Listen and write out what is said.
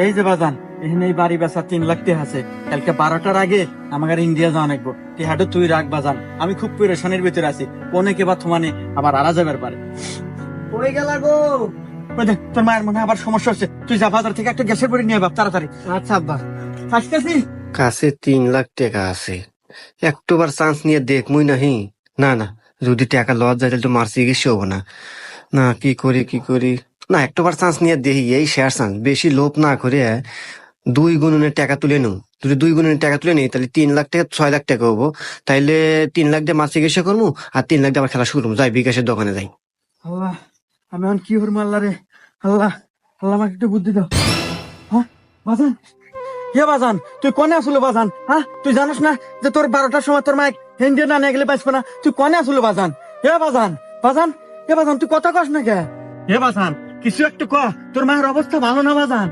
এই যে বাজান, এখানে এই বাড়ি বেচা 3 লাখ টাকা আছে। কালকে 12টার আগে আমাকে ইন্ডিয়া যাওয়া লাগবো। টিহাটা তুই রাখ বাজান, আমি খুব পেরেশানির ভিতরে আছি। কোনে কে বা তোমানে আবার আরা যাবার পারে। ওই গেলা গো। ওই দেখ, তোর মায়ের মনে হয় আবার সমস্যা হচ্ছে। তুই যা বাজার থেকে একটা গ্যাসের বড়ি নিয়ে বাপ তাড়াতাড়ি। আচ্ছা আব্বা, আসতেছি। কাছে 3 লাখ টাকা আছে, একটুবার চান্স নিয়ে দেখমুই নাহি। না না, যদি টাকা লস যায় তাহলে তো মার চিকিৎসা হবো না। না, কি করি কি করি, না একটাবার চান্স নিয়ে দেখি, এই শেয়ার চান্স, বেশি লোভ না করে 2 গুণনের টাকা তুলে নেও। যদি 2 গুণনের টাকা তুলে নিই তাহলে 3 লাখ টাকা 6 লাখ টাকা হবো। তাইলে 3 লাখ দিয়ে মাছ চিকিৎসা করবো, আর 3 লাখ দিয়ে আবার খেলা শুরু করবো। যাই বিকাশের দোকানে যাই। আল্লাহ, আমি এখন কি করবো? আল্লাহ রে, আল্লাহ, আল্লাহ আমাকে একটু বুদ্ধি দাও। হ্যাঁ বাজান, হে বাজান, তুই কনে আসলে বাজান? হ্যাঁ, তুই জানিস না যে তোর 12টার সময় তোর মাইক হিন্দি না নিয়ে গেলে বাঁচবে না? তুই কনে আসলে বাজান? হে বাজান, বাজান, হে বাজান, তুই কথা কস না কে? হে বাজান, কিছু একটু ক, তোর মায়ের অবস্থা ভালো না বাজান?